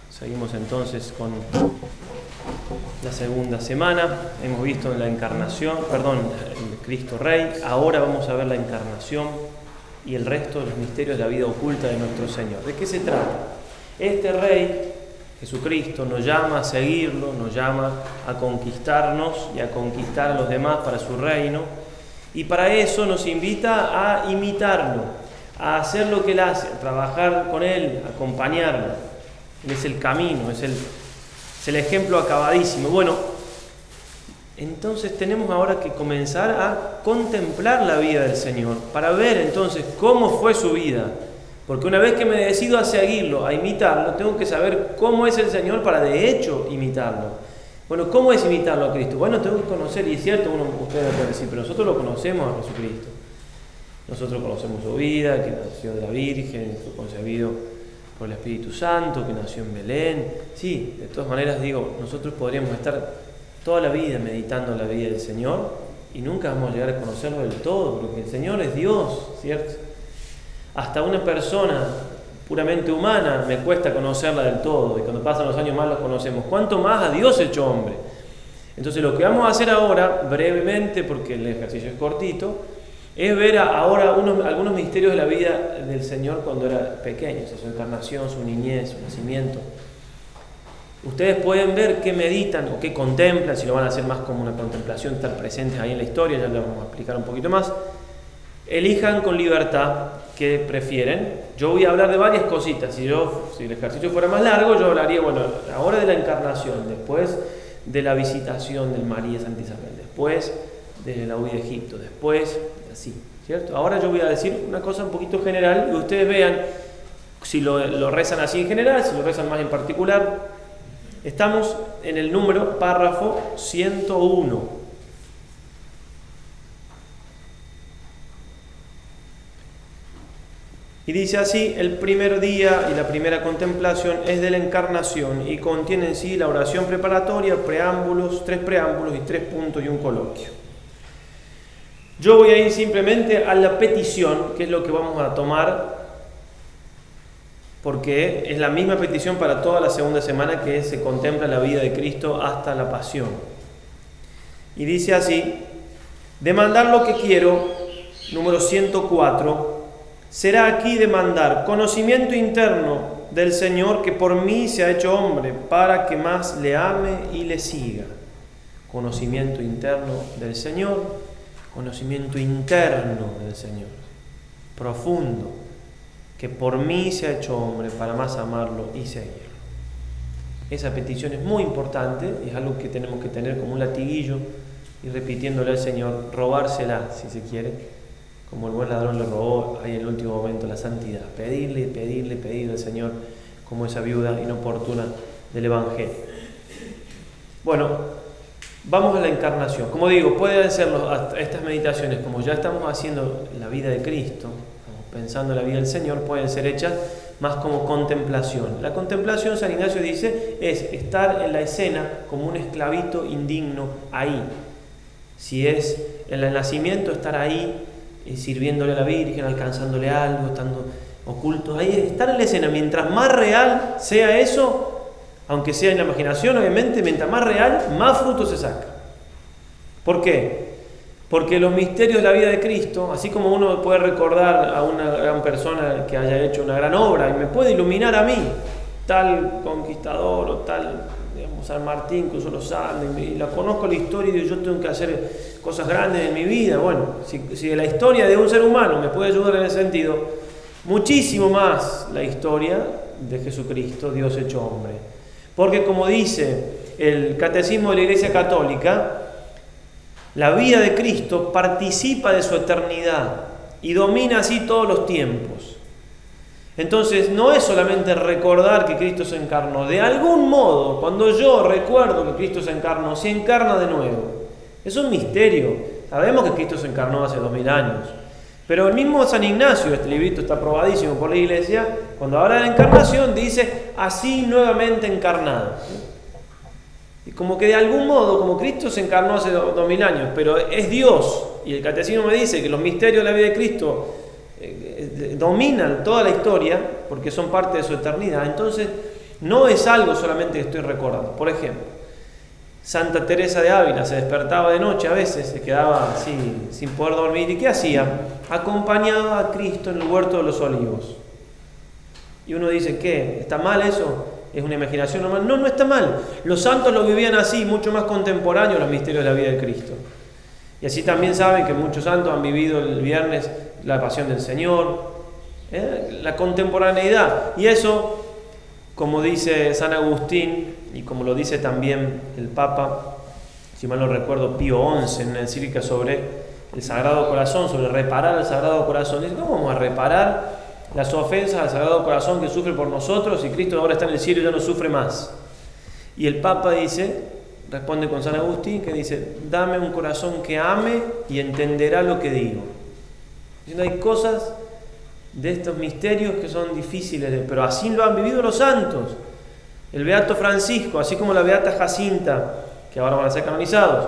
Seguimos entonces con la segunda semana. Hemos visto la encarnación, el Cristo Rey. Ahora vamos a ver la encarnación y el resto de los misterios de la vida oculta de nuestro Señor. ¿De qué se trata? Este Rey, Jesucristo, nos llama a seguirlo, nos llama a conquistarnos y a conquistar a los demás para su reino. Y para eso nos invita a imitarlo, a hacer lo que Él hace, a trabajar con Él, a acompañarlo. Él es el camino, es el ejemplo acabadísimo. Bueno, entonces tenemos ahora que comenzar a contemplar la vida del Señor para ver entonces cómo fue su vida. Porque una vez que me decido a seguirlo, a imitarlo, tengo que saber cómo es el Señor para de hecho imitarlo. Bueno, ¿cómo es imitarlo a Cristo? Bueno, tengo que conocer, y es cierto, ustedes pueden decir, pero nosotros lo conocemos a Jesucristo. Nosotros conocemos su vida, que nació de la Virgen, fue concebido por el Espíritu Santo, que nació en Belén. Sí, de todas maneras digo, nosotros podríamos estar toda la vida meditando la vida del Señor y nunca vamos a llegar a conocerlo del todo, porque el Señor es Dios, ¿cierto? Hasta una persona puramente humana me cuesta conocerla del todo, y cuando pasan los años más los conocemos. ¿Cuánto más a Dios hecho hombre? Entonces lo que vamos a hacer ahora, brevemente, porque el ejercicio es cortito, es ver ahora algunos misterios de la vida del Señor cuando era pequeño, o sea, su encarnación, su niñez, su nacimiento. Ustedes pueden ver qué meditan o qué contemplan, si lo van a hacer más como una contemplación, estar presentes ahí en la historia, ya lo vamos a explicar un poquito más. Elijan con libertad qué prefieren. Yo voy a hablar de varias cositas. Si el ejercicio fuera más largo, yo hablaría, ahora de la encarnación, después de la visitación del María Santa Isabel, después de la huida de Egipto, después así, ¿cierto? Ahora yo voy a decir una cosa un poquito general y ustedes vean si lo rezan así en general, si lo rezan más en particular. Estamos en el párrafo 101. Y dice así: el primer día y la primera contemplación es de la encarnación y contiene en sí la oración preparatoria, tres preámbulos y 3 puntos y un coloquio. Yo voy a ir simplemente a la petición, que es lo que vamos a tomar, porque es la misma petición para toda la segunda semana, que se contempla la vida de Cristo hasta la pasión. Y dice así: demandar lo que quiero, número 104, será aquí demandar conocimiento interno del Señor que por mí se ha hecho hombre, para que más le ame y le siga. Conocimiento interno del Señor, conocimiento interno del Señor, profundo, que por mí se ha hecho hombre para más amarlo y seguirlo. Esa petición es muy importante y es algo que tenemos que tener como un latiguillo y repitiéndole al Señor, robársela si se quiere, como el buen ladrón le robó ahí en el último momento la santidad, pedirle al Señor como esa viuda inoportuna del Evangelio. Bueno, vamos a la encarnación. Como digo, pueden ser estas meditaciones, como ya estamos haciendo la vida de Cristo, pensando en la vida del Señor, pueden ser hechas más como contemplación. La contemplación, San Ignacio dice, es estar en la escena como un esclavito indigno ahí. Si es en el nacimiento, estar ahí, sirviéndole a la Virgen, alcanzándole algo, estando ocultos ahí, estar en la escena. Mientras más real sea eso, aunque sea en la imaginación, obviamente, mientras más real, más fruto se saca. ¿Por qué? Porque los misterios de la vida de Cristo, así como uno puede recordar a una gran persona que haya hecho una gran obra y me puede iluminar a mí, tal conquistador o tal, San Martín que usó los Andes, y la conozco la historia y yo tengo que hacer cosas grandes en mi vida. Bueno, si la historia de un ser humano me puede ayudar en ese sentido, muchísimo más la historia de Jesucristo, Dios hecho hombre. Porque como dice el Catecismo de la Iglesia Católica, la vida de Cristo participa de su eternidad y domina así todos los tiempos. Entonces no es solamente recordar que Cristo se encarnó. De algún modo, cuando yo recuerdo que Cristo se encarnó, se encarna de nuevo. Es un misterio. Sabemos que Cristo se encarnó hace 2000 años. Pero el mismo San Ignacio, este librito está aprobadísimo por la Iglesia, cuando habla de la encarnación dice, así nuevamente encarnado. Y como que de algún modo, como Cristo se encarnó hace 2000 años, pero es Dios, y el catecismo me dice que los misterios de la vida de Cristo dominan toda la historia, porque son parte de su eternidad, entonces no es algo solamente que estoy recordando. Por ejemplo, Santa Teresa de Ávila se despertaba de noche a veces, se quedaba así sin poder dormir, ¿y qué hacía? Acompañaba a Cristo en el huerto de los olivos. Y uno dice, ¿qué? ¿Está mal eso? ¿Es una imaginación normal? No, no está mal. Los santos lo vivían así, mucho más contemporáneos los misterios de la vida de Cristo. Y así también saben que muchos santos han vivido el viernes la pasión del Señor, la contemporaneidad. Y eso, como dice San Agustín, y como lo dice también el Papa, si mal no recuerdo, Pío XI, en la encíclica sobre el Sagrado Corazón, sobre reparar al Sagrado Corazón, dice, ¿cómo vamos a reparar las ofensas al Sagrado Corazón que sufre por nosotros y Cristo ahora está en el cielo y ya no sufre más? Y el Papa dice, responde con San Agustín, que dice, dame un corazón que ame y entenderá lo que digo. Diciendo, hay cosas de estos misterios que son difíciles, pero así lo han vivido los santos. El Beato Francisco, así como la Beata Jacinta, que ahora van a ser canonizados,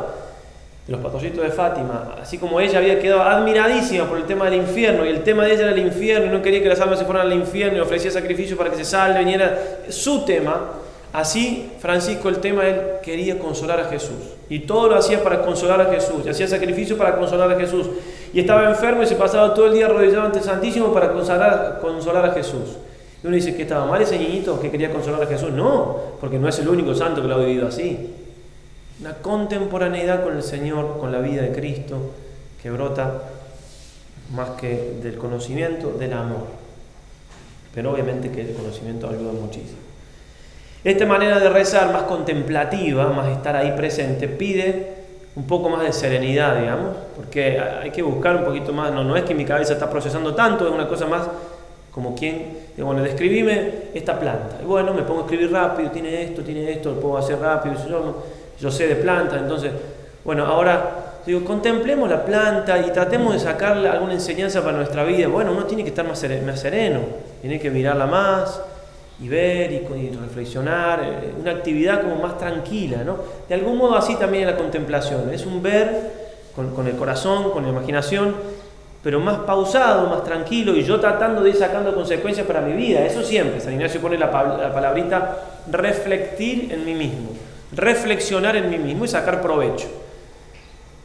de los pastorcitos de Fátima, así como ella había quedado admiradísima por el tema del infierno, y el tema de ella era el infierno, y no quería que las almas se fueran al infierno, y ofrecía sacrificio para que se salven, y era su tema. Así Francisco, el tema, él quería consolar a Jesús, y todo lo hacía para consolar a Jesús, y hacía sacrificio para consolar a Jesús, y estaba enfermo y se pasaba todo el día arrodillado ante el Santísimo para consolar a Jesús. Y uno dice, ¿que estaba mal ese niñito que quería consolar a Jesús? No, porque no es el único santo que lo ha vivido así. Una contemporaneidad con el Señor, con la vida de Cristo, que brota más que del conocimiento, del amor. Pero obviamente que el conocimiento ayuda muchísimo. Esta manera de rezar más contemplativa, más estar ahí presente, pide un poco más de serenidad, digamos, porque hay que buscar un poquito más, no es que mi cabeza está procesando tanto, es una cosa más como quien, bueno, describime esta planta, y bueno, me pongo a escribir rápido, tiene esto, lo puedo hacer rápido, yo sé de plantas, entonces, bueno, ahora digo, contemplemos la planta y tratemos de sacarle alguna enseñanza para nuestra vida. Bueno, uno tiene que estar más sereno, tiene que mirarla más y ver y reflexionar, una actividad como más tranquila, ¿no? De algún modo así también es la contemplación, es un ver con el corazón, con la imaginación, pero más pausado, más tranquilo, y yo tratando de ir sacando consecuencias para mi vida. Eso siempre, San Ignacio pone la palabrita reflectir en mí mismo, reflexionar en mí mismo y sacar provecho.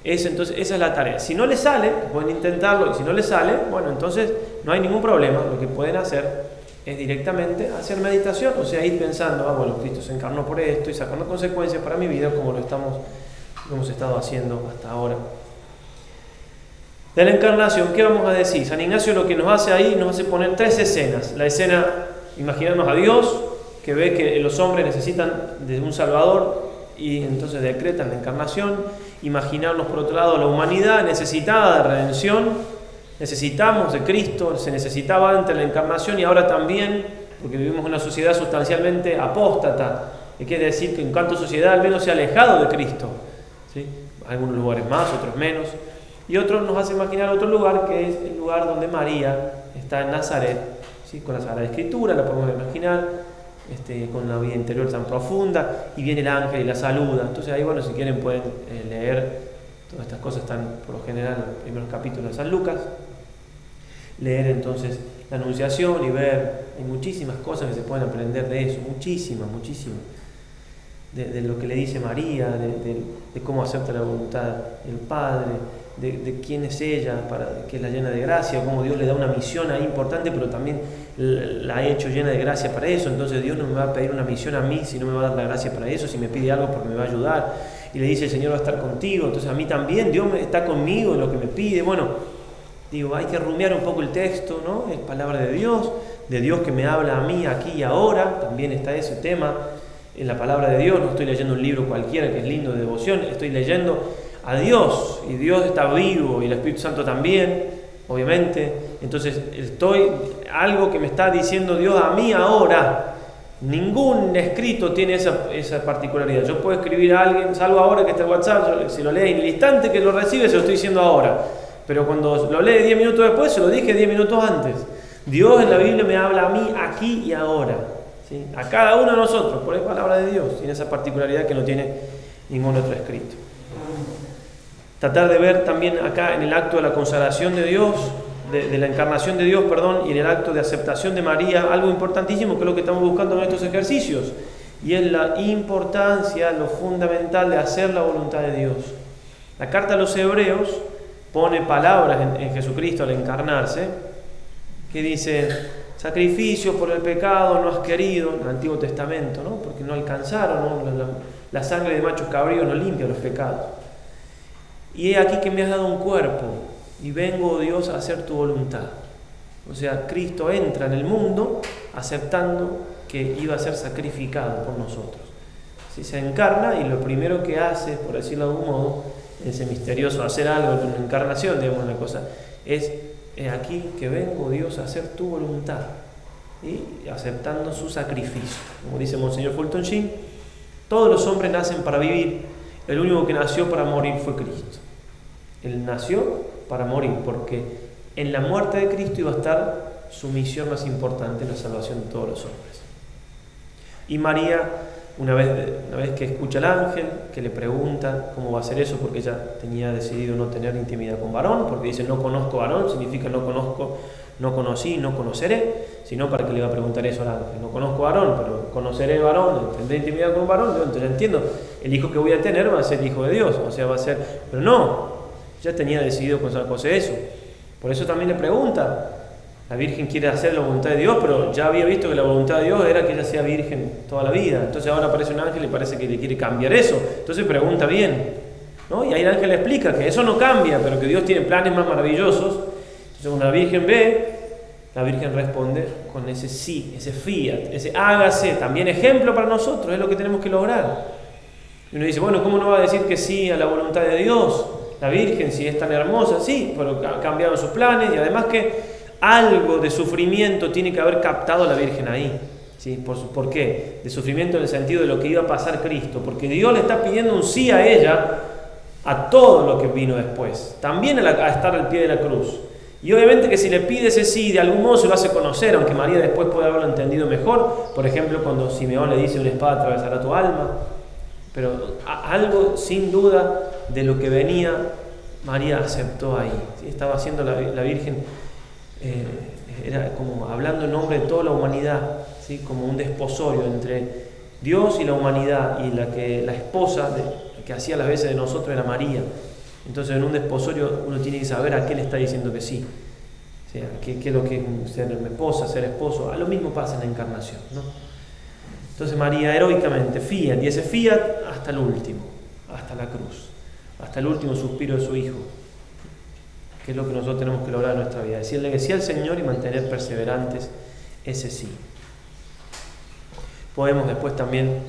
Entonces, esa es la tarea. Si no le sale, pueden intentarlo, y si no le sale, bueno, entonces no hay ningún problema. Lo que pueden hacer es directamente hacer meditación, o sea, ir pensando, bueno, Cristo se encarnó por esto, y sacando consecuencias para mi vida, como lo hemos estado haciendo hasta ahora. De la encarnación, ¿qué vamos a decir? San Ignacio lo que nos hace ahí, nos hace poner 3 escenas. La escena, imaginarnos a Dios, que ve que los hombres necesitan de un Salvador, y entonces decretan la encarnación. Imaginarnos por otro lado la humanidad necesitada de redención, necesitamos de Cristo, se necesitaba antes la encarnación y ahora también, porque vivimos en una sociedad sustancialmente apóstata, que quiere decir que en cuanto sociedad al menos se ha alejado de Cristo, ¿sí? Algunos lugares más, otros menos, y otros nos hace imaginar otro lugar, que es el lugar donde María está en Nazaret, ¿sí? Con la Sagrada Escritura, la podemos imaginar, con la vida interior tan profunda, y viene el ángel y la saluda. Entonces ahí, bueno, si quieren pueden leer, todas estas cosas están por lo general en los primeros capítulos de San Lucas, leer entonces la Anunciación y ver, hay muchísimas cosas que se pueden aprender de eso, muchísimas, de lo que le dice María, de cómo acepta la voluntad del Padre, de quién es ella, que es la llena de gracia, cómo Dios le da una misión ahí importante, pero también la ha hecho llena de gracia para eso. Entonces Dios no me va a pedir una misión a mí si no me va a dar la gracia para eso, si me pide algo porque me va a ayudar, y le dice el Señor va a estar contigo, entonces a mí también Dios está conmigo en lo que me pide. Bueno, digo, hay que rumiar un poco el texto, ¿no? Es palabra de Dios que me habla a mí aquí y ahora, también está ese tema en la palabra de Dios. No estoy leyendo un libro cualquiera que es lindo de devoción, estoy leyendo a Dios, y Dios está vivo y el Espíritu Santo también, obviamente. Entonces algo que me está diciendo Dios a mí ahora. Ningún escrito tiene esa particularidad. Yo puedo escribir a alguien, salvo ahora que está en WhatsApp, si lo lee en el instante que lo recibe se lo estoy diciendo ahora, pero cuando lo lee 10 minutos después se lo dije 10 minutos antes. Dios en la Biblia me habla a mí aquí y ahora, ¿sí? A cada uno de nosotros, por la palabra de Dios, tiene esa particularidad que no tiene ningún otro escrito. Tratar de ver también acá en el acto de la consagración de Dios, de la encarnación de Dios, perdón, y en el acto de aceptación de María, algo importantísimo que es lo que estamos buscando en estos ejercicios, y es la importancia, lo fundamental de hacer la voluntad de Dios. La carta a los Hebreos pone palabras en Jesucristo al encarnarse, que dice: sacrificios por el pecado no has querido, en el Antiguo Testamento, ¿no? Porque no alcanzaron, ¿no? La sangre de machos cabríos no limpia los pecados. Y he aquí que me has dado un cuerpo, y vengo, Dios, a hacer tu voluntad. O sea, Cristo entra en el mundo aceptando que iba a ser sacrificado por nosotros. Si se encarna, y lo primero que hace, por decirlo de algún modo, ese misterioso hacer algo en la encarnación, digamos una cosa, es: he aquí que vengo, Dios, a hacer tu voluntad, y aceptando su sacrificio. Como dice Monseñor Fulton Sheen, todos los hombres nacen para vivir, el único que nació para morir fue Cristo. Él nació para morir, porque en la muerte de Cristo iba a estar su misión más importante, la salvación de todos los hombres. Y María, una vez que escucha al ángel, que le pregunta cómo va a ser eso, porque ella tenía decidido no tener intimidad con varón, porque dice: no conozco varón, significa no conozco, no conocí, no conoceré, sino para que le va a preguntar eso al ángel. No conozco varón, pero conoceré varón, tendré intimidad con varón. Yo entonces entiendo, el hijo que voy a tener va a ser hijo de Dios, o sea, va a ser, pero no, ya tenía decidido con esa cosa eso. Por eso también le pregunta: la Virgen quiere hacer la voluntad de Dios, pero ya había visto que la voluntad de Dios era que ella sea virgen toda la vida. Entonces ahora aparece un ángel y parece que le quiere cambiar eso. Entonces pregunta bien, ¿no? Y ahí el ángel le explica que eso no cambia, pero que Dios tiene planes más maravillosos. Entonces cuando la Virgen ve, la Virgen responde con ese sí, ese fiat, ese hágase, también ejemplo para nosotros, es lo que tenemos que lograr. Y uno dice: bueno, ¿cómo no va a decir que sí a la voluntad de Dios? La Virgen, si es tan hermosa, sí, pero cambiaron sus planes, y además que algo de sufrimiento tiene que haber captado la Virgen ahí, ¿sí? ¿Por qué? De sufrimiento en el sentido de lo que iba a pasar Cristo, porque Dios le está pidiendo un sí a ella, a todo lo que vino después, también a estar al pie de la cruz. Y obviamente que si le pide ese sí, de algún modo se lo hace conocer, aunque María después puede haberlo entendido mejor. Por ejemplo, cuando Simeón le dice: una espada atravesará tu alma. Pero algo sin duda de lo que venía, María aceptó ahí, ¿sí? Estaba haciendo la Virgen, era como hablando en nombre de toda la humanidad, ¿sí? Como un desposorio entre Dios y la humanidad, y la esposa que hacía las veces de nosotros era María. Entonces en un desposorio uno tiene que saber a qué le está diciendo que sí, o sea, qué es lo que es ser esposa, ser esposo. A lo mismo pasa en la encarnación, ¿no? Entonces María heroicamente, fiat, y ese fiat hasta el último, hasta la cruz, hasta el último suspiro de su Hijo, que es lo que nosotros tenemos que lograr en nuestra vida: decirle que sí al Señor y mantener perseverantes ese sí. Podemos después también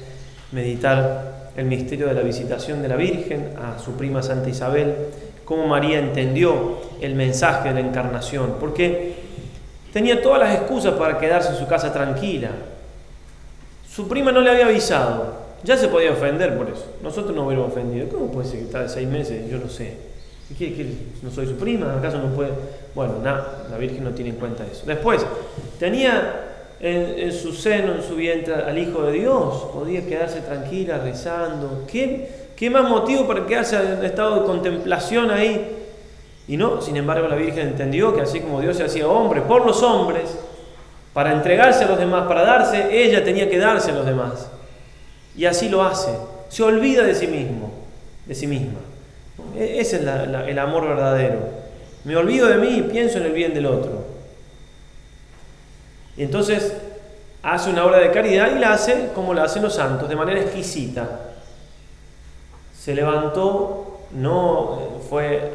meditar el misterio de la visitación de la Virgen a su prima Santa Isabel, cómo María entendió el mensaje de la encarnación, porque tenía todas las excusas para quedarse en su casa tranquila. Su prima no le había avisado, ya se podía ofender por eso. Nosotros no hubiéramos ofendido. ¿Cómo puede ser que está de 6 meses? Yo no sé. ¿Qué? ¿No soy su prima? ¿Acaso no puede? Bueno, la Virgen no tiene en cuenta eso. Después, tenía en su seno, en su vientre, al Hijo de Dios. Podía quedarse tranquila, rezando. ¿Qué más motivo para quedarse en estado de contemplación ahí? Y no, sin embargo, la Virgen entendió que así como Dios se hacía hombre por los hombres, para entregarse a los demás, para darse, ella tenía que darse a los demás. Y así lo hace. Se olvida de sí mismo, de sí misma. Ese es el amor verdadero. Me olvido de mí y pienso en el bien del otro. Y entonces hace una obra de caridad, y la hace como la hacen los santos, de manera exquisita. Se levantó, no fue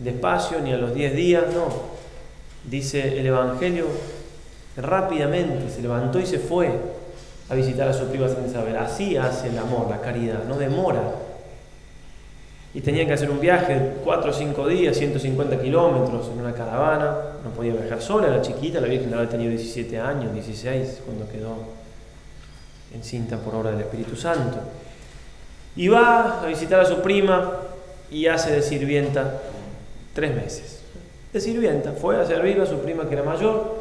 despacio ni a los 10 días, no. Dice el Evangelio, rápidamente se levantó y se fue a visitar a su prima Santa Isabel. Así hace el amor, la caridad, no demora. Y tenían que hacer un viaje de 4 o 5 días, 150 kilómetros en una caravana. No podía viajar sola, era chiquita, la Virgen había tenido 17 años, 16, cuando quedó encinta por obra del Espíritu Santo. Y va a visitar a su prima y hace de sirvienta 3 meses. De sirvienta, fue a servir a su prima que era mayor.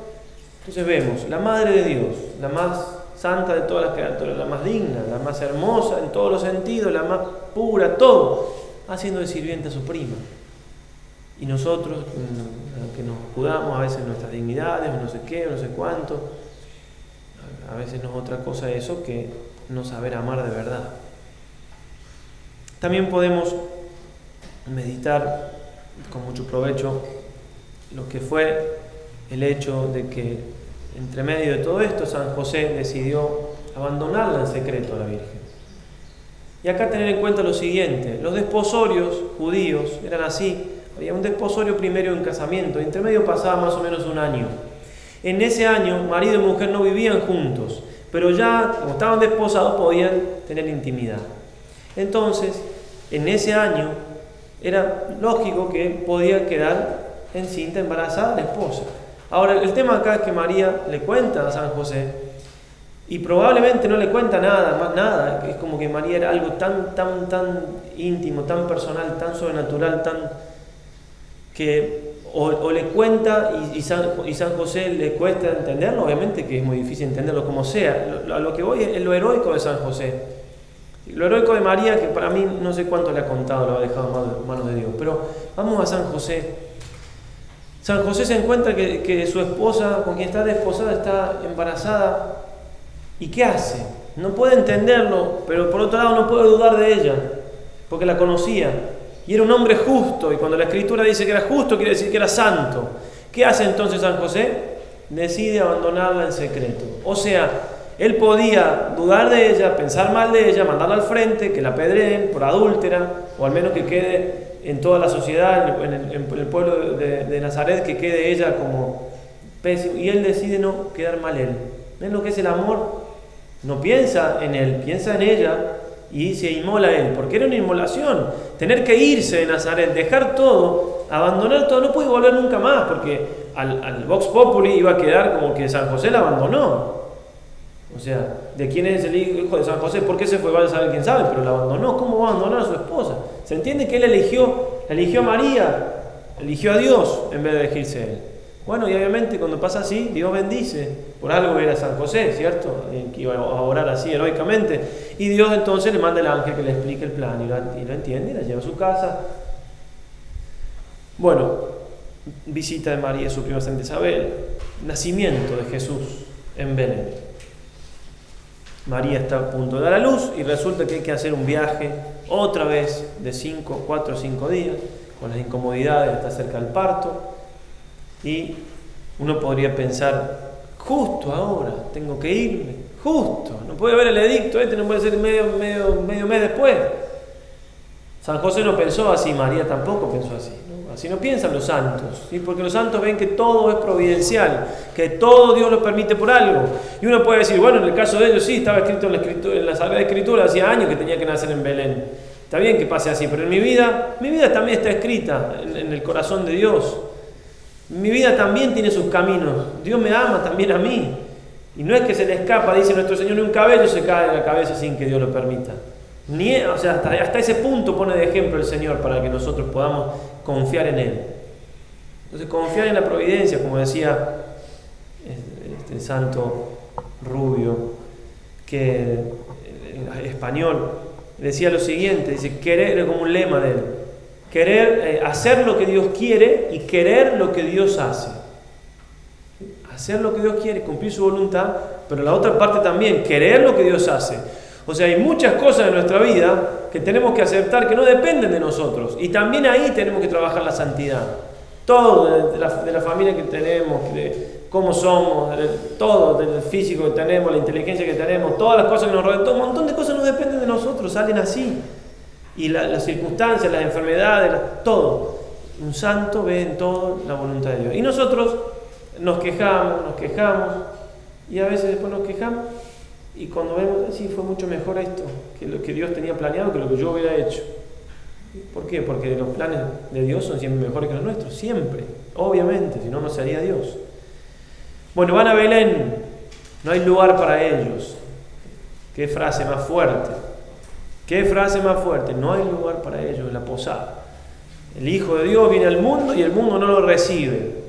Entonces vemos, la Madre de Dios, la más santa de todas las criaturas, la más digna, la más hermosa en todos los sentidos, la más pura, todo, haciendo de sirviente a su prima. Y nosotros, que nos escudamos a veces en nuestras dignidades, no sé qué, no sé cuánto, a veces no es otra cosa eso que no saber amar de verdad. También podemos meditar con mucho provecho lo que fue el hecho de que entre medio de todo esto San José decidió abandonarla en secreto a la Virgen. Y acá tener en cuenta lo siguiente: los desposorios judíos eran así. Había un desposorio primero en casamiento, entre medio pasaba más o menos un año. En ese año marido y mujer no vivían juntos, pero ya como estaban desposados podían tener intimidad. Entonces, en ese año era lógico que podía quedar encinta, embarazada la esposa. Ahora, el tema acá es que María le cuenta a San José, y probablemente no le cuenta nada, más nada. Es como que María era algo tan íntimo, tan personal, tan sobrenatural, que o le cuenta y San José le cuesta entenderlo. Obviamente que es muy difícil entenderlo como sea. A lo que voy es lo heroico de San José. Lo heroico de María, que para mí no sé cuánto le ha contado, lo ha dejado en manos de Dios. Pero vamos a San José. San José se encuentra que su esposa, con quien está desposada, está embarazada. ¿Y qué hace? No puede entenderlo, pero por otro lado no puede dudar de ella, porque la conocía. Y era un hombre justo, y cuando la Escritura dice que era justo, quiere decir que era santo. ¿Qué hace entonces San José? Decide abandonarla en secreto. O sea, él podía dudar de ella, pensar mal de ella, mandarla al frente, que la apedreen por adúltera, o al menos que quede en toda la sociedad, en el pueblo de Nazaret, que quede ella como pésimo. Y él decide no quedar mal él. ¿Ven lo que es el amor? No piensa en él, piensa en ella y se inmola a él, porque era una inmolación. Tener que irse de Nazaret, dejar todo, abandonar todo, no puede volver nunca más, porque al Vox Populi iba a quedar como que San José la abandonó. O sea, ¿de quién es el hijo de San José? ¿Por qué se fue? Vaya a saber quién sabe, pero la abandonó. ¿Cómo va a abandonar a su esposa? Se entiende que él eligió a María, eligió a Dios en vez de elegirse a él. Bueno, y obviamente cuando pasa así, Dios bendice. Por algo era San José, ¿cierto? Que iba a orar así heroicamente. Y Dios entonces le manda el ángel que le explique el plan y lo entiende y la lleva a su casa. Bueno, visita de María, su prima Santa Isabel, nacimiento de Jesús en Belén. María está a punto de dar a luz y resulta que hay que hacer un viaje otra vez de 4 o 5 días, con las incomodidades, está cerca del parto. Y uno podría pensar, justo ahora tengo que irme, justo, no puede haber el edicto no puede ser medio mes después. San José no pensó así, María tampoco pensó así, ¿no? Así no piensan los santos, ¿sí? Porque los santos ven que todo es providencial, que todo Dios lo permite por algo. Y uno puede decir, bueno, en el caso de ellos sí, estaba escrito en la Sagrada Escritura, hacía años que tenía que nacer en Belén. Está bien que pase así, pero en mi vida también está escrita en el corazón de Dios. Mi vida también tiene sus caminos. Dios me ama también a mí. Y no es que se le escapa, dice nuestro Señor, ni un cabello se cae de la cabeza sin que Dios lo permita. O sea, hasta ese punto pone de ejemplo el Señor para que nosotros podamos confiar en Él. Entonces, confiar en la providencia, como decía este santo Rubio, que español, decía lo siguiente, dice, querer, como un lema de él, querer, hacer lo que Dios quiere y querer lo que Dios hace. Hacer lo que Dios quiere, cumplir su voluntad, pero la otra parte también, querer lo que Dios hace. O sea, hay muchas cosas en nuestra vida que tenemos que aceptar que no dependen de nosotros. Y también ahí tenemos que trabajar la santidad. Todo, de la familia que tenemos, de cómo somos, todo, del físico que tenemos, la inteligencia que tenemos, todas las cosas que nos rodean, todo un montón de cosas no dependen de nosotros, salen así. Y las circunstancias, las enfermedades, todo. Un santo ve en todo la voluntad de Dios. Y nosotros nos quejamos, y a veces después nos quejamos, y cuando vemos, sí, fue mucho mejor esto, que lo que Dios tenía planeado, que lo que yo hubiera hecho. ¿Por qué? Porque los planes de Dios son siempre mejores que los nuestros, siempre, obviamente, si no, no sería Dios. Bueno, van a Belén, no hay lugar para ellos. Qué frase más fuerte. Qué frase más fuerte, no hay lugar para ellos en la posada. El Hijo de Dios viene al mundo y el mundo no lo recibe.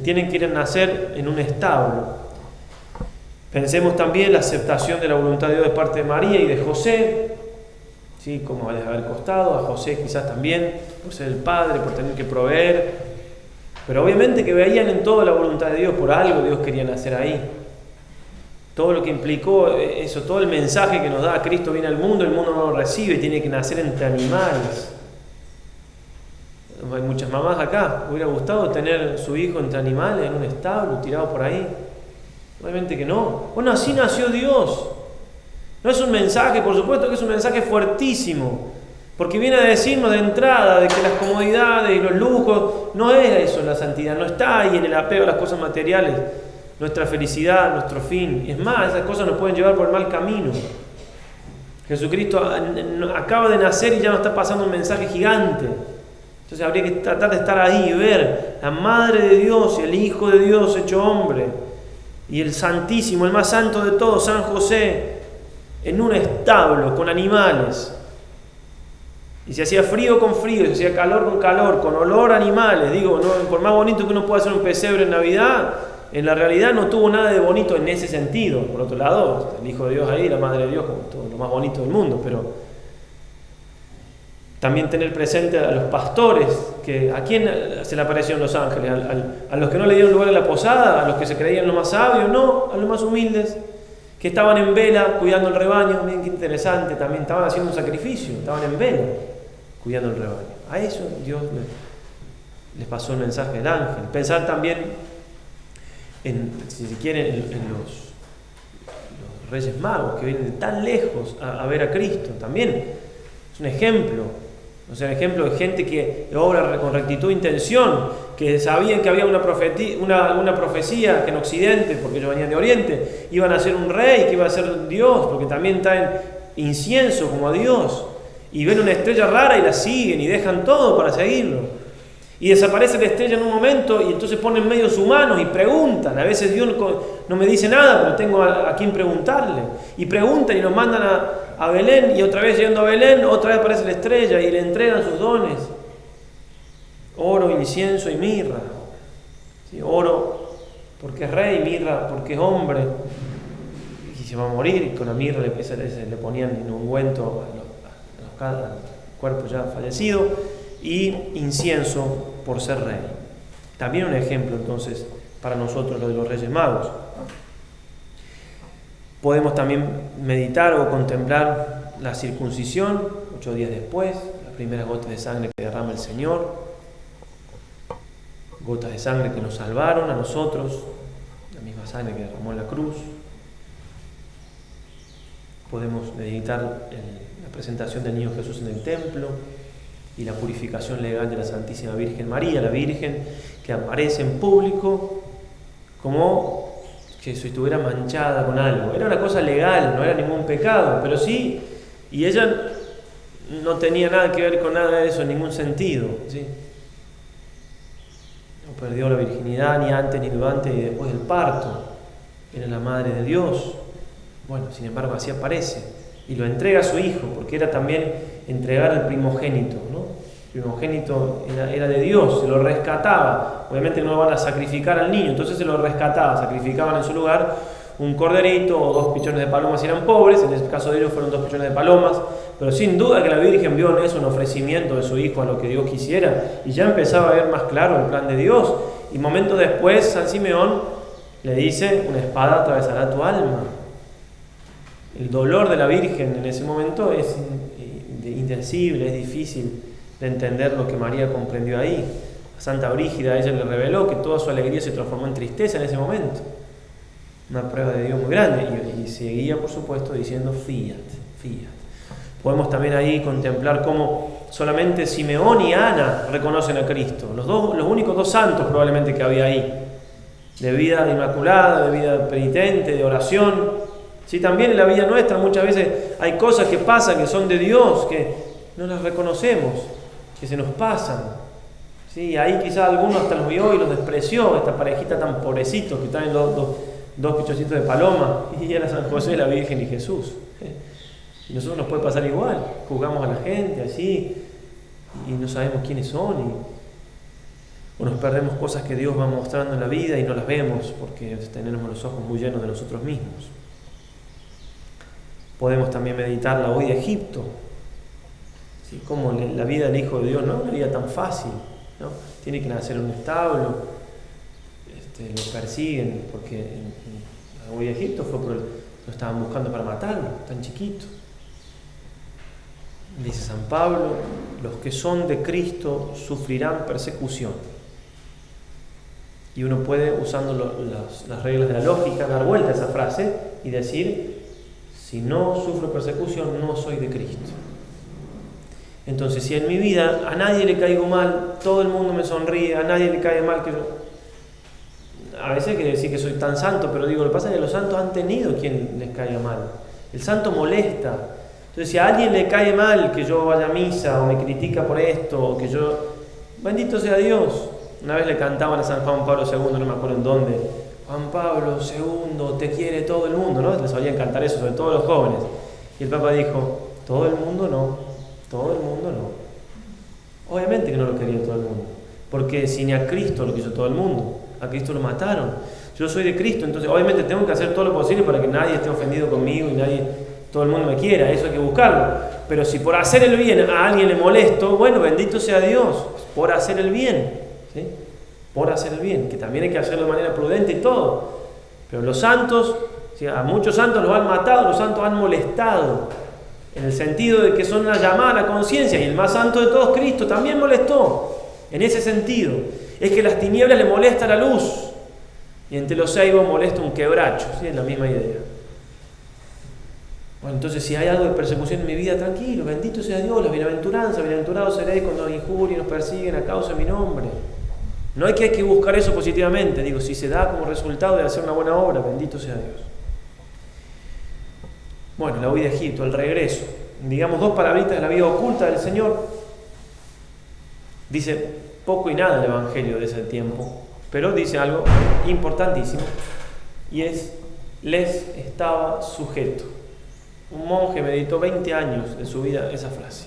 Tienen que ir a nacer en un establo. Pensemos también la aceptación de la voluntad de Dios de parte de María y de José, ¿sí? Como les haber costado, a José quizás también, por ser el padre, por tener que proveer, pero obviamente que veían en todo la voluntad de Dios, por algo Dios quería nacer ahí. Todo lo que implicó eso, todo el mensaje que nos da Cristo viene al mundo, el mundo no lo recibe, tiene que nacer entre animales. Hay muchas mamás acá, hubiera gustado tener su hijo entre animales, en un establo, tirado por ahí. Obviamente que no. Bueno, así nació Dios. No es un mensaje, por supuesto que es un mensaje fuertísimo, porque viene a decirnos de entrada de que las comodidades y los lujos, no es eso la santidad, no está ahí en el apego a las cosas materiales, nuestra felicidad, nuestro fin. Es más, esas cosas nos pueden llevar por el mal camino. Jesucristo acaba de nacer y ya nos está pasando un mensaje gigante. Entonces habría que tratar de estar ahí y ver la Madre de Dios y el Hijo de Dios hecho hombre y el Santísimo, el más santo de todos, San José, en un establo con animales. Y se hacía frío con frío, se hacía calor con calor, con olor a animales. Digo, no, por más bonito que uno pueda hacer un pesebre en Navidad, en la realidad no tuvo nada de bonito en ese sentido. Por otro lado, el Hijo de Dios ahí, la Madre de Dios, como todo lo más bonito del mundo, pero también tener presente a los pastores, que ¿a quién se le aparecieron los ángeles? ¿A los que no le dieron lugar en la posada? ¿A los que se creían los más sabios? No, a los más humildes, que estaban en vela cuidando el rebaño. Miren qué interesante, también estaban haciendo un sacrificio, estaban en vela cuidando el rebaño. A eso Dios les pasó el mensaje del ángel. Pensar también, si se quieren, en los Reyes Magos, que vienen de tan lejos a ver a Cristo. También es un ejemplo. O sea, un ejemplo de gente que obra con rectitud e intención, que sabían que había una profecía que en Occidente, porque ellos venían de Oriente, iban a ser un rey, que iba a ser Dios, porque también traen incienso como a Dios, y ven una estrella rara y la siguen y dejan todo para seguirlo. Y desaparece la estrella en un momento y entonces ponen medios humanos y preguntan. A veces Dios no me dice nada, pero tengo a quien preguntarle. Y preguntan y los mandan a Belén, y otra vez llegando a Belén, otra vez aparece la estrella y le entregan sus dones. Oro, incienso y mirra. ¿Sí? Oro porque es rey, mirra porque es hombre y se va a morir, y con la mirra le ponían en un ungüento al cuerpo ya fallecido, y incienso por ser rey. También un ejemplo entonces para nosotros lo de los Reyes Magos. Podemos también meditar o contemplar la circuncisión 8 días después, las primeras gotas de sangre que derrama el Señor, gotas de sangre que nos salvaron a nosotros, la misma sangre que derramó en la cruz. Podemos meditar la presentación del niño Jesús en el templo y la purificación legal de la Santísima Virgen María, la Virgen que aparece en público como que si estuviera manchada con algo. Era una cosa legal, no era ningún pecado, pero sí, y ella no tenía nada que ver con nada de eso en ningún sentido, ¿sí? No perdió la virginidad ni antes, ni durante, ni después del parto. Era la Madre de Dios. Bueno, sin embargo, así aparece. Y lo entrega a su hijo, porque era también entregar al primogénito, ¿no? El primogénito era de Dios, se lo rescataba. Obviamente no van a sacrificar al niño, entonces se lo rescataba, sacrificaban en su lugar un corderito o 2 pichones de palomas si eran pobres. En el caso de ellos fueron 2 pichones de palomas, pero sin duda que la Virgen vio en eso un ofrecimiento de su hijo a lo que Dios quisiera, y ya empezaba a ver más claro el plan de Dios. Y momentos después San Simeón le dice: una espada atravesará tu alma. El dolor de la Virgen en ese momento es indecible, es difícil de entender lo que María comprendió ahí. A Santa Brígida, ella le reveló que toda su alegría se transformó en tristeza en ese momento. Una prueba de Dios muy grande, y seguía, por supuesto, diciendo fiat, fiat. Podemos también ahí contemplar cómo solamente Simeón y Ana reconocen a Cristo, los únicos 2 santos probablemente que había ahí, de vida inmaculada, de vida penitente, de oración. Sí, también en la vida nuestra muchas veces hay cosas que pasan, que son de Dios, que no las reconocemos, que se nos pasan. Sí, ahí quizás alguno hasta los vio y los despreció, esta parejita tan pobrecitos que traen 2 pichoncitos de paloma, y era San José, la Virgen y Jesús. Y nosotros nos puede pasar igual, juzgamos a la gente así y no sabemos quiénes son. o nos perdemos cosas que Dios va mostrando en la vida y no las vemos porque tenemos los ojos muy llenos de nosotros mismos. Podemos también meditar la huida de Egipto, ¿sí? Como la vida del Hijo de Dios no es una vida tan fácil, ¿no? Tiene que nacer en un establo, lo persiguen porque en la huida de Egipto fue porque lo estaban buscando para matarlo, tan chiquito. Dice San Pablo, los que son de Cristo sufrirán persecución. Y uno puede, usando las reglas de la lógica, dar vuelta a esa frase y decir, si no sufro persecución, no soy de Cristo. Entonces, si en mi vida a nadie le caigo mal, todo el mundo me sonríe, a nadie le cae mal que yo... A veces hay que decir que soy tan santo, pero digo, lo que pasa es que los santos han tenido quien les caiga mal. El santo molesta. Entonces, si a alguien le cae mal que yo vaya a misa, o me critica por esto, o que yo... Bendito sea Dios. Una vez le cantaban a San Juan Pablo II, no me acuerdo en dónde, Juan Pablo II, te quiere todo el mundo, ¿no? Les solían cantar eso, sobre todo los jóvenes. Y el Papa dijo, todo el mundo no, todo el mundo no. Obviamente que no lo quería todo el mundo, porque si ni a Cristo lo quiso todo el mundo, a Cristo lo mataron. Yo soy de Cristo, entonces obviamente tengo que hacer todo lo posible para que nadie esté ofendido conmigo y todo el mundo me quiera, eso hay que buscarlo. Pero si por hacer el bien a alguien le molesto, bueno, bendito sea Dios, por hacer el bien, ¿sí? Por hacer el bien, que también hay que hacerlo de manera prudente y todo. Pero los santos, ¿sí? A muchos santos los han matado, los santos han molestado, en el sentido de que son una llamada a la conciencia, y el más santo de todos, Cristo, también molestó, en ese sentido. Es que las tinieblas le molesta la luz, y entre los ceibos molesta un quebracho, ¿sí? Es la misma idea. Bueno, entonces si hay algo de persecución en mi vida, tranquilo, bendito sea Dios, la bienaventuranza, bienaventurados seréis cuando os injurien y nos persiguen a causa de mi nombre. No hay que buscar eso positivamente, digo, si se da como resultado de hacer una buena obra, bendito sea Dios. Bueno, la huida de Egipto, el regreso. Digamos dos palabritas de la vida oculta del Señor. Dice poco y nada el Evangelio de ese tiempo, pero dice algo importantísimo, y es, les estaba sujeto. Un monje meditó 20 años de su vida esa frase.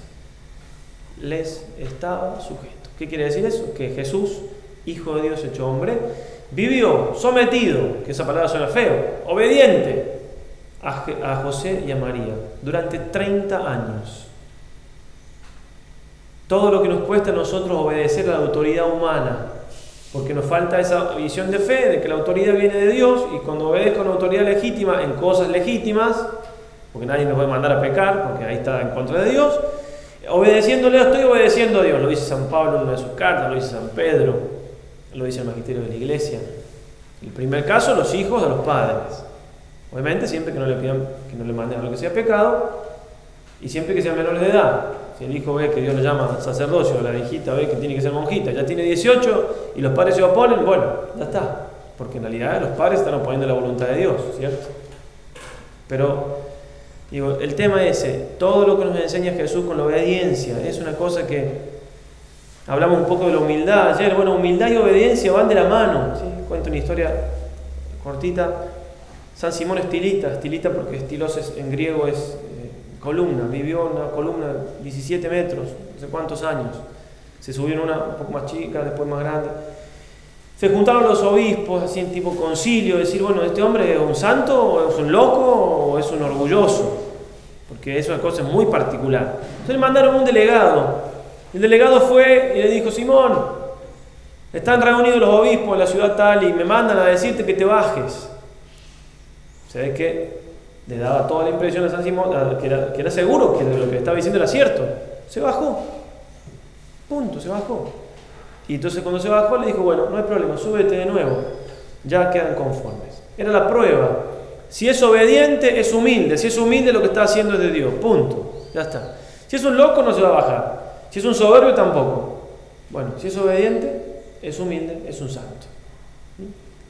Les estaba sujeto. ¿Qué quiere decir eso? Que Jesús, Hijo de Dios hecho hombre, vivió sometido, que esa palabra suena feo, obediente a José y a María durante 30 años. Todo lo que nos cuesta a nosotros obedecer a la autoridad humana, porque nos falta esa visión de fe, de que la autoridad viene de Dios, y cuando obedezco a una autoridad legítima en cosas legítimas, porque nadie nos puede mandar a pecar, porque ahí está en contra de Dios, obedeciéndole, estoy obedeciendo a Dios, lo dice San Pablo en una de sus cartas, lo dice San Pedro, lo dice el magisterio de la Iglesia. El primer caso, los hijos de los padres. Obviamente siempre que no le pidan, que no le manden a lo que sea pecado, y siempre que sean menores de edad. Si el hijo ve que Dios le llama sacerdocio, o la hijita ve que tiene que ser monjita, ya tiene 18 y los padres se oponen, bueno, ya está. Porque en realidad los padres están oponiendo la voluntad de Dios, ¿cierto? Pero, digo, el tema ese, todo lo que nos enseña Jesús con la obediencia, es una cosa que hablamos un poco de la humildad ayer. Bueno, humildad y obediencia van de la mano, ¿sí? Cuento una historia cortita. San Simón Estilita porque estilos en griego es columna, vivió en una columna de 17 metros, no sé cuántos años. Se subió en una un poco más chica, después más grande. Se juntaron los obispos, así en tipo concilio, decir, bueno, ¿este hombre es un santo, o es un loco, o es un orgulloso? Porque es una cosa muy particular. Entonces mandaron un delegado. El delegado fue y le dijo, Simón, están reunidos los obispos de la ciudad tal y me mandan a decirte que te bajes. Se ve que le daba toda la impresión a San Simón que era seguro que lo que estaba diciendo era cierto. Se bajó. Punto, se bajó. Y entonces cuando se bajó le dijo, bueno, no hay problema, súbete de nuevo. Ya quedan conformes. Era la prueba. Si es obediente, es humilde. Si es humilde, lo que está haciendo es de Dios. Punto. Ya está. Si es un loco, no se va a bajar. Si es un soberbio, tampoco. Bueno, si es obediente, es humilde, es un santo.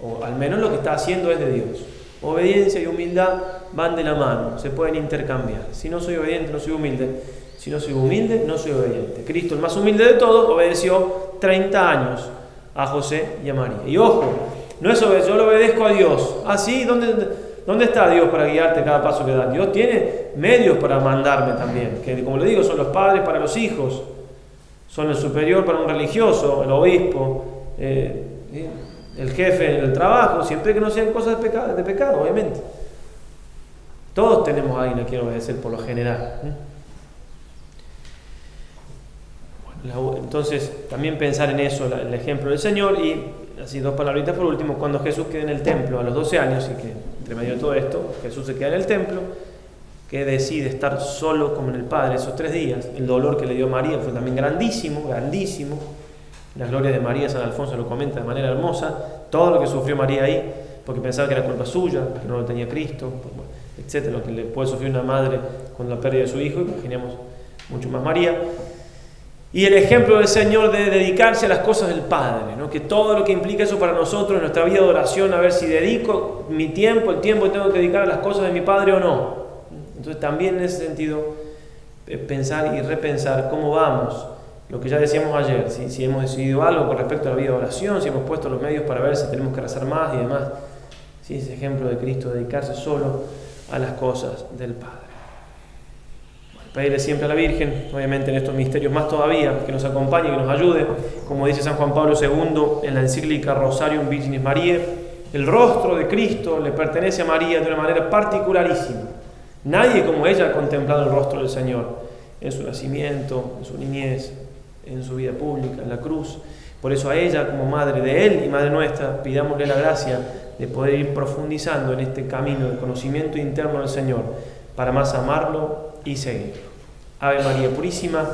O al menos lo que está haciendo es de Dios. Obediencia y humildad van de la mano, se pueden intercambiar. Si no soy obediente, no soy humilde. Si no soy humilde, no soy obediente. Cristo, el más humilde de todos, obedeció 30 años a José y a María. Y ojo, no es obedecer, yo le obedezco a Dios. Ah, sí, ¿dónde está Dios para guiarte cada paso que da? Dios tiene medios para mandarme también, que como le digo, son los padres para los hijos, son el superior para un religioso, el obispo, el jefe en el trabajo, siempre que no sean cosas de pecado, obviamente. Todos tenemos a alguien a quien obedecer por lo general. Entonces, también pensar en eso, el ejemplo del Señor. Y así 2 palabritas por último, cuando Jesús queda en el templo a los 12 años, y que entre medio de todo esto, Jesús se queda en el templo, que decide estar solo como en el Padre esos 3 días. El dolor que le dio María fue también grandísimo, grandísimo. Las glorias de María, San Alfonso lo comenta de manera hermosa, todo lo que sufrió María ahí, porque pensaba que era culpa suya, que no lo tenía Cristo, etc. Lo que le puede sufrir una madre con la pérdida de su hijo, imaginemos mucho más María. Y el ejemplo del Señor de dedicarse a las cosas del Padre, ¿no? Que todo lo que implica eso para nosotros en nuestra vida de oración, a ver si dedico mi tiempo, el tiempo que tengo que dedicar a las cosas de mi Padre o no. Entonces también en ese sentido pensar y repensar cómo vamos, lo que ya decíamos ayer, si hemos decidido algo con respecto a la vida de oración, si hemos puesto los medios para ver si tenemos que rezar más y demás. Sí, ese ejemplo de Cristo, dedicarse solo a las cosas del Padre. Pedirle siempre a la Virgen, obviamente en estos misterios más todavía, que nos acompañe, que nos ayude, como dice San Juan Pablo II en la encíclica Rosarium Virginis Mariae, el rostro de Cristo le pertenece a María de una manera particularísima. Nadie como ella ha contemplado el rostro del Señor en su nacimiento, en su niñez, en su vida pública, en la cruz. Por eso a ella, como madre de Él y madre nuestra, pidámosle la gracia de poder ir profundizando en este camino de conocimiento interno del Señor para más amarlo y seguirlo. Ave María Purísima.